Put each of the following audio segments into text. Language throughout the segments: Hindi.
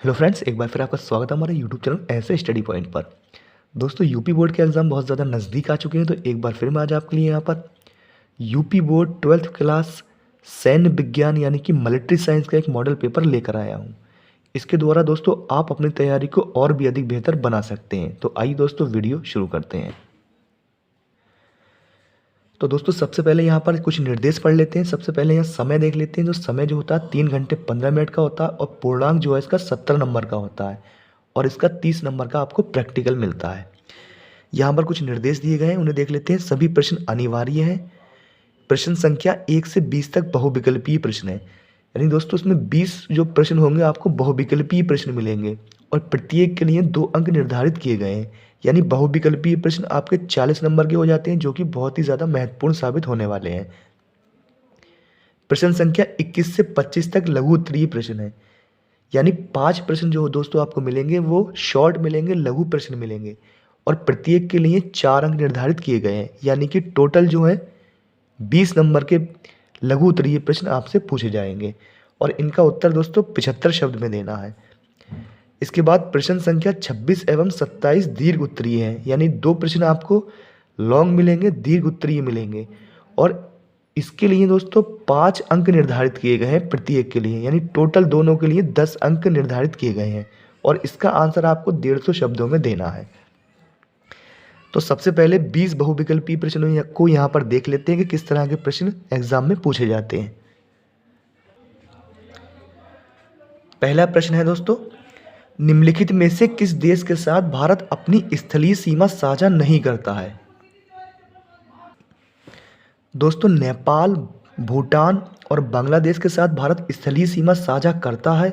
हेलो फ्रेंड्स, एक बार फिर आपका स्वागत है हमारे यूट्यूब चैनल ऐसे स्टडी पॉइंट पर। दोस्तों, यूपी बोर्ड के एग्ज़ाम बहुत ज़्यादा नज़दीक आ चुके हैं, तो एक बार फिर मैं आज आपके लिए यहाँ पर यूपी बोर्ड 12th क्लास सैन्य विज्ञान यानी कि मिलिट्री साइंस का एक मॉडल पेपर लेकर आया हूँ। इसके द्वारा दोस्तों आप अपनी तैयारी को और भी अधिक बेहतर बना सकते हैं। तो आइए दोस्तों वीडियो शुरू करते हैं। तो दोस्तों सबसे पहले यहाँ पर कुछ निर्देश पढ़ लेते हैं। सबसे पहले यहाँ समय देख लेते हैं। जो समय जो होता है 3 घंटे 15 मिनट का होता है और पूर्णांक जो है इसका 70 नंबर का होता है और इसका 30 नंबर का आपको प्रैक्टिकल मिलता है। यहाँ पर कुछ निर्देश दिए गए हैं, उन्हें देख लेते हैं। सभी प्रश्न अनिवार्य हैं। प्रश्न संख्या 1 से 20 तक बहुविकल्पीय प्रश्न है, यानी दोस्तों इसमें 20 जो प्रश्न होंगे आपको बहुविकल्पीय प्रश्न मिलेंगे और प्रत्येक के लिए 2 अंक निर्धारित किए गए हैं। यानी बहुविकल्पीय प्रश्न आपके 40 नंबर के हो जाते हैं, जो कि बहुत ही ज़्यादा महत्वपूर्ण साबित होने वाले हैं। प्रश्न संख्या 21 से 25 तक लघु उत्तरीय प्रश्न है, यानी 5 प्रश्न जो दोस्तों आपको मिलेंगे वो शॉर्ट मिलेंगे, लघु प्रश्न मिलेंगे और प्रत्येक के लिए 4 अंक निर्धारित किए गए हैं। यानी कि टोटल जो है 20 नंबर के लघु उत्तरीय प्रश्न आपसे पूछे जाएंगे और इनका उत्तर दोस्तों 75 शब्द में देना है। इसके बाद प्रश्न संख्या 26 एवं 27 दीर्घ उत्तरीय है, यानी 2 प्रश्न आपको लॉन्ग मिलेंगे, दीर्घ उत्तरीय मिलेंगे और इसके लिए दोस्तों 5 अंक निर्धारित किए गए हैं प्रत्येक के लिए, यानी टोटल दोनों के लिए 10 अंक निर्धारित किए गए हैं और इसका आंसर आपको 150 शब्दों में देना है। तो सबसे पहले 20 बहुविकल्पीय प्रश्नों को यहाँ पर देख लेते हैं कि किस तरह के प्रश्न एग्जाम में पूछे जाते हैं। पहला प्रश्न है दोस्तों, निम्नलिखित में से किस देश के साथ भारत अपनी स्थलीय सीमा साझा नहीं करता है? दोस्तों, नेपाल, भूटान और बांग्लादेश के साथ भारत स्थलीय सीमा साझा करता है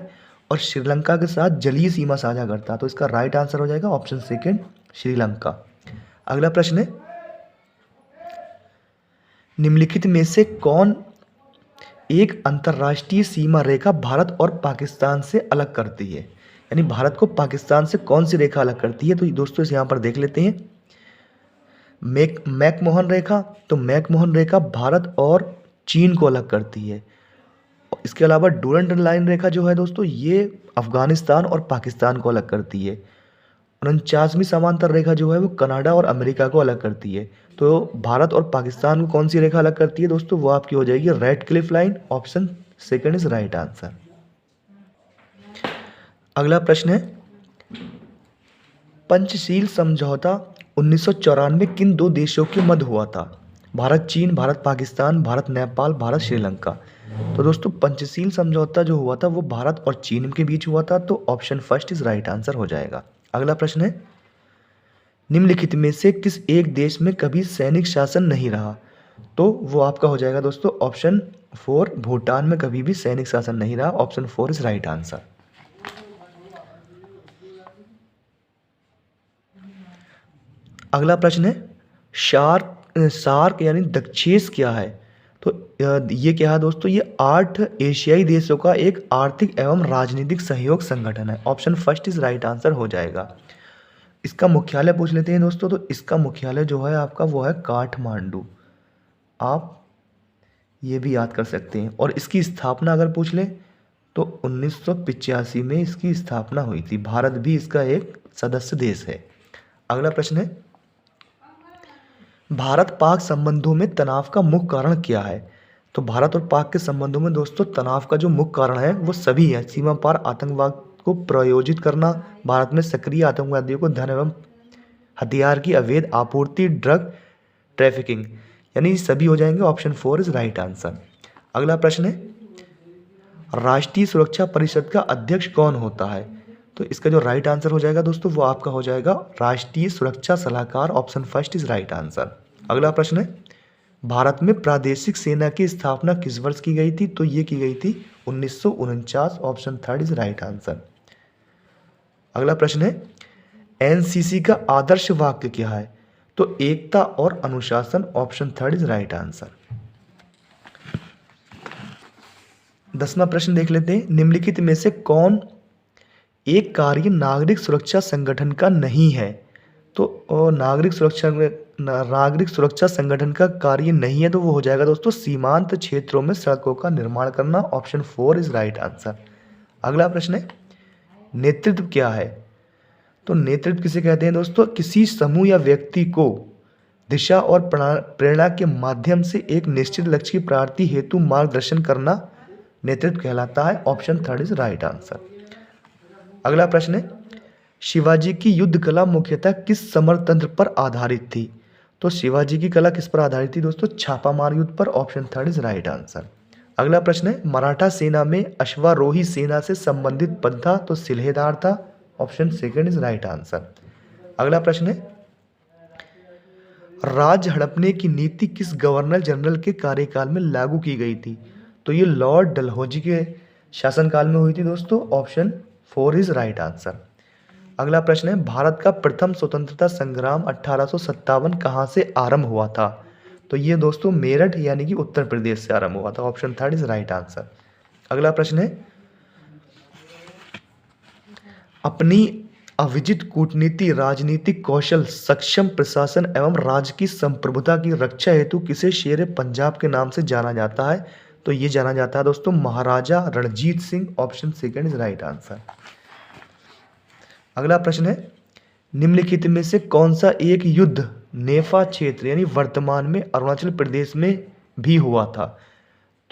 और श्रीलंका के साथ जलीय सीमा साझा करता है। तो इसका राइट आंसर हो जाएगा ऑप्शन सेकंड, श्रीलंका। अगला प्रश्न है, निम्नलिखित में से कौन एक अंतर्राष्ट्रीय सीमा रेखा भारत और पाकिस्तान से अलग करती है? यानी भारत को पाकिस्तान से कौन सी रेखा अलग करती है? तो दोस्तों इसे यहाँ पर देख लेते हैं। मैकमोहन रेखा, तो मैकमोहन रेखा भारत और चीन को अलग करती है। इसके अलावा डूरंट लाइन रेखा जो है दोस्तों ये अफगानिस्तान और पाकिस्तान को अलग करती है। 49वीं समांतर रेखा जो है वो कनाडा और अमेरिका को अलग करती है। तो भारत और पाकिस्तान को कौन सी रेखा अलग करती है दोस्तों? वो आपकी हो जाएगी red Cliff line. Option second is right answer. अगला प्रश्न है, पंचशील समझौता 1994 में किन 2 देशों के मध्य हुआ था? भारत चीन, भारत पाकिस्तान, भारत नेपाल, भारत श्रीलंका। तो दोस्तों पंचशील समझौता जो हुआ था वो भारत और चीन के बीच हुआ था, तो option first is right answer हो जाएगा। अगला प्रश्न है, निम्नलिखित में से किस एक देश में कभी सैनिक शासन नहीं रहा? तो वो आपका हो जाएगा दोस्तों ऑप्शन 4, भूटान में कभी भी सैनिक शासन नहीं रहा। Option 4 is right answer. अगला प्रश्न है, सार्क यानी दक्षेस क्या है? तो ये क्या है दोस्तों? ये 8 एशियाई देशों का एक आर्थिक एवं राजनीतिक सहयोग संगठन है। Option first is right answer हो जाएगा। इसका मुख्यालय पूछ लेते हैं दोस्तों। तो इसका मुख्यालय जो है आपका वो है काठमांडू। आप ये भी याद कर सकते हैं। और इसकी स्थापना अगर पूछ ले तो 1985 में इसकी स्थापना हुई थी। भारत भी इसका एक सदस्य देश है। अगला प्रश्न है, भारत पाक संबंधों में तनाव का मुख्य कारण क्या है? तो भारत और पाक के संबंधों में दोस्तों तनाव का जो मुख्य कारण है वो सभी है। सीमा पार आतंकवाद को प्रायोजित करना, भारत में सक्रिय आतंकवादियों को धन एवं हथियार की अवैध आपूर्ति, ड्रग ट्रैफिकिंग, यानी सभी हो जाएंगे। Option 4 is right answer. अगला प्रश्न है, राष्ट्रीय सुरक्षा परिषद का अध्यक्ष कौन होता है? तो इसका जो राइट आंसर हो जाएगा दोस्तों वो आपका हो जाएगा राष्ट्रीय सुरक्षा सलाहकार। Option first is right answer. अगला प्रश्न है, भारत में प्रादेशिक सेना की स्थापना किस वर्ष की गई थी? तो ये की गई थी 1949। Option third is right answer. अगला प्रश्न है, एनसीसी का आदर्श वाक्य क्या है? तो एकता और अनुशासन। Option third is right answer. 10वां प्रश्न देख लेते हैं, निम्नलिखित में से कौन एक कार्य नागरिक सुरक्षा संगठन का नहीं है? तो नागरिक सुरक्षा संगठन का कार्य नहीं है तो वो हो जाएगा दोस्तों सीमांत क्षेत्रों में सड़कों का निर्माण करना। Option 4 is right answer. अगला प्रश्न है, नेतृत्व क्या है? तो नेतृत्व किसे कहते हैं दोस्तों? किसी समूह या व्यक्ति को दिशा और प्रेरणा के माध्यम से एक निश्चित लक्ष्य की प्राप्ति हेतु मार्गदर्शन करना नेतृत्व कहलाता है। Option third is right answer. अगला प्रश्न है, शिवाजी की युद्ध कला मुख्यतः किस समर तंत्र पर आधारित थी? तो शिवाजी की कला किस पर आधारित थी दोस्तों? छापामार युद्ध पर। Option third is right answer. अगला प्रश्न है, मराठा सेना में अश्वारोही सेना से संबंधित पद था, तो सिल्हेदार था। Option second is right answer. अगला प्रश्न है, राज्य हड़पने की नीति किस गवर्नर जनरल के कार्यकाल में लागू की गई थी? तो ये लॉर्ड डलहौजी के शासनकाल में हुई थी दोस्तों। Option four is right answer. अगला प्रश्न है, भारत का प्रथम स्वतंत्रता संग्राम 1857 कहाँ से आरंभ हुआ था? तो ये दोस्तों मेरठ यानी कि उत्तर प्रदेश से आरंभ हुआ था। Option third is right answer. अगला प्रश्न है, अपनी अविजित कूटनीति, राजनीतिक कौशल, सक्षम प्रशासन एवं राज्य की संप्रभुता की रक्षा हेतु किसे शेर पंजाब के नाम से जाना जाता है? तो ये जाना जाता है दोस्तों Maharaja Ranjit Singh. Option second is right answer. अगला प्रश्न है, निम्नलिखित में से कौन सा एक युद्ध नेफा क्षेत्र यानी वर्तमान में अरुणाचल प्रदेश में भी हुआ था?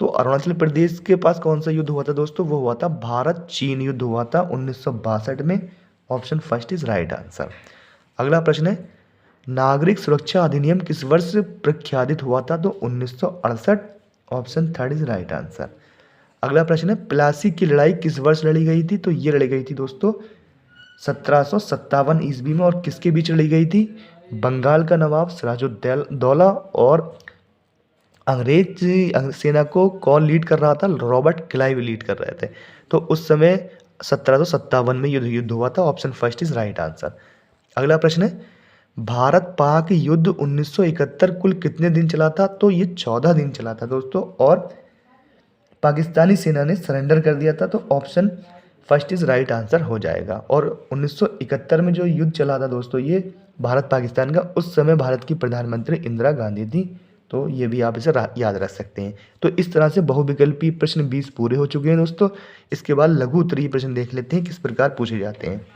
तो अरुणाचल प्रदेश के पास कौन सा युद्ध हुआ था दोस्तों? वो हुआ था भारत चीन युद्ध हुआ था 1962 में। Option first is right answer. अगला प्रश्न है, नागरिक सुरक्षा अधिनियम किस वर्ष प्रख्यापित हुआ था? तो 1968। Option third is right answer. अगला प्रश्न है, प्लासी की लड़ाई किस वर्ष लड़ी गई थी? तो ये लड़ी गई थी दोस्तों 1757 ईस्वी में। और किसके बीच लड़ी गई थी? बंगाल का नवाब सिराजुद्दौला और अंग्रेज सेना को कौन लीड कर रहा था? रॉबर्ट क्लाइव लीड कर रहे थे। तो उस समय 1757 में युद्ध हुआ था। Option first is right answer. अगला प्रश्न है, भारत पाक युद्ध 1971 कुल कितने दिन चला था? तो ये 14 दिन चला था दोस्तों, और पाकिस्तानी सेना ने सरेंडर कर दिया था। तो option first is right answer हो जाएगा। और 1971 में जो युद्ध चला था दोस्तों ये भारत पाकिस्तान का, उस समय भारत की प्रधानमंत्री इंदिरा गांधी थी। तो ये भी आप इसे याद रख सकते हैं। तो इस तरह से बहुविकल्पी प्रश्न 20 पूरे हो चुके हैं दोस्तों। इसके बाद लघु उत्तरीय प्रश्न देख लेते हैं किस प्रकार पूछे जाते हैं।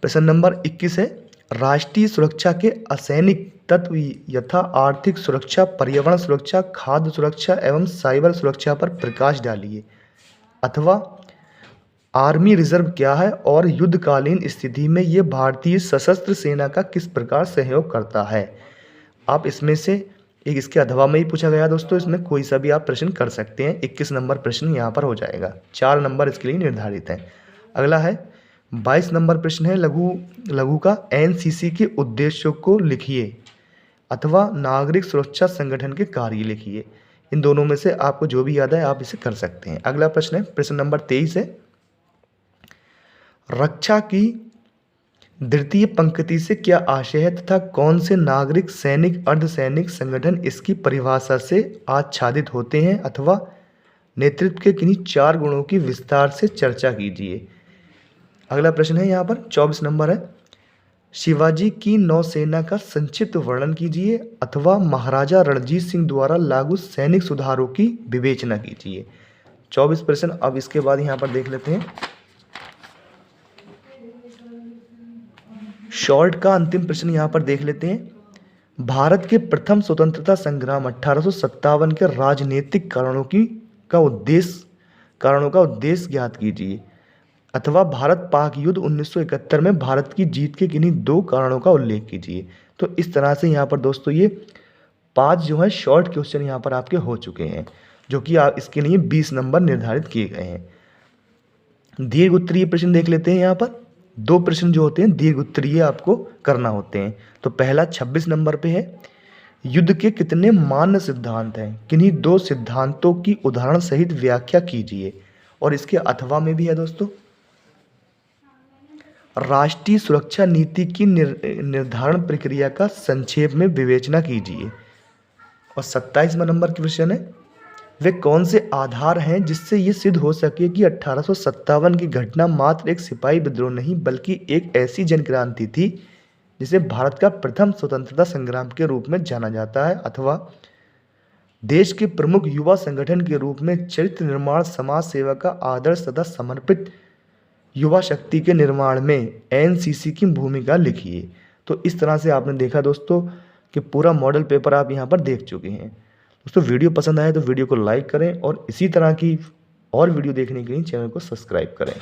प्रश्न नंबर 21 है, राष्ट्रीय सुरक्षा के असैनिक तत्व यथा आर्थिक सुरक्षा, पर्यावरण सुरक्षा, खाद्य सुरक्षा एवं साइबर सुरक्षा पर प्रकाश डालिए। अथवा आर्मी रिजर्व क्या है और युद्धकालीन स्थिति में ये भारतीय सशस्त्र सेना का किस प्रकार सहयोग करता है? आप इसमें से एक इसके अथवा में ही पूछा गया दोस्तों, इसमें कोई सा भी आप प्रश्न कर सकते हैं। 21 नंबर प्रश्न यहाँ पर हो जाएगा। 4 नंबर इसके लिए निर्धारित है। अगला है 22 नंबर प्रश्न है, लघु का एनसीसी के उद्देश्यों को लिखिए अथवा नागरिक सुरक्षा संगठन के कार्य लिखिए। इन दोनों में से आपको जो भी याद है आप इसे कर सकते हैं। अगला प्रश्न है, प्रश्न नंबर 23 है, रक्षा की द्वितीय पंक्ति से क्या आशय है तथा कौन से नागरिक सैनिक अर्धसैनिक संगठन इसकी परिभाषा से आच्छादित होते हैं? अथवा नेतृत्व के किन्हीं 4 गुणों की विस्तार से चर्चा कीजिए। अगला प्रश्न है यहाँ पर 24 नंबर है, शिवाजी की नौसेना का संक्षिप्त वर्णन कीजिए अथवा महाराजा रणजीत सिंह द्वारा लागू सैनिक सुधारों की विवेचना कीजिए। 24 प्रश्न अब इसके बाद यहाँ पर देख लेते हैं। शॉर्ट का अंतिम प्रश्न यहाँ पर देख लेते हैं। भारत के प्रथम स्वतंत्रता संग्राम 1857 के राजनीतिक कारणों का उद्देश्य ज्ञात कीजिए अथवा भारत पाक युद्ध 1971 में भारत की जीत के किन्हीं 2 कारणों का उल्लेख कीजिए। तो इस तरह से यहाँ पर दोस्तों ये 5 जो है शॉर्ट क्वेश्चन यहाँ पर आपके हो चुके हैं, जो कि आप इसके लिए 20 नंबर निर्धारित किए गए हैं। दीर्घ उत्तरीय प्रश्न देख लेते हैं। यहाँ पर 2 प्रश्न जो होते हैं दीर्घ उत्तरीय आपको करना होते हैं। तो पहला 26 नंबर पे है, युद्ध के कितने मान्य सिद्धांत हैं? किन्हीं 2 सिद्धांतों की उदाहरण सहित व्याख्या कीजिए। और इसके अथवा में भी है दोस्तों, राष्ट्रीय सुरक्षा नीति की निर्धारण प्रक्रिया का संक्षेप में विवेचना कीजिए। और 27वां नंबर की क्वेश्चन है, वे कौन से आधार हैं जिससे ये सिद्ध हो सके कि 1857 की घटना मात्र एक सिपाही विद्रोह नहीं बल्कि एक ऐसी जनक्रांति थी जिसे भारत का प्रथम स्वतंत्रता संग्राम के रूप में जाना जाता है? अथवा देश के प्रमुख युवा संगठन के रूप में चरित्र निर्माण, समाज सेवा का आदर्श तथा समर्पित युवा शक्ति के निर्माण में एनसीसी की भूमिका लिखिए। तो इस तरह से आपने देखा दोस्तों कि पूरा मॉडल पेपर आप यहाँ पर देख चुके हैं। दोस्तों वीडियो पसंद आए तो वीडियो को लाइक करें और इसी तरह की और वीडियो देखने के लिए चैनल को सब्सक्राइब करें।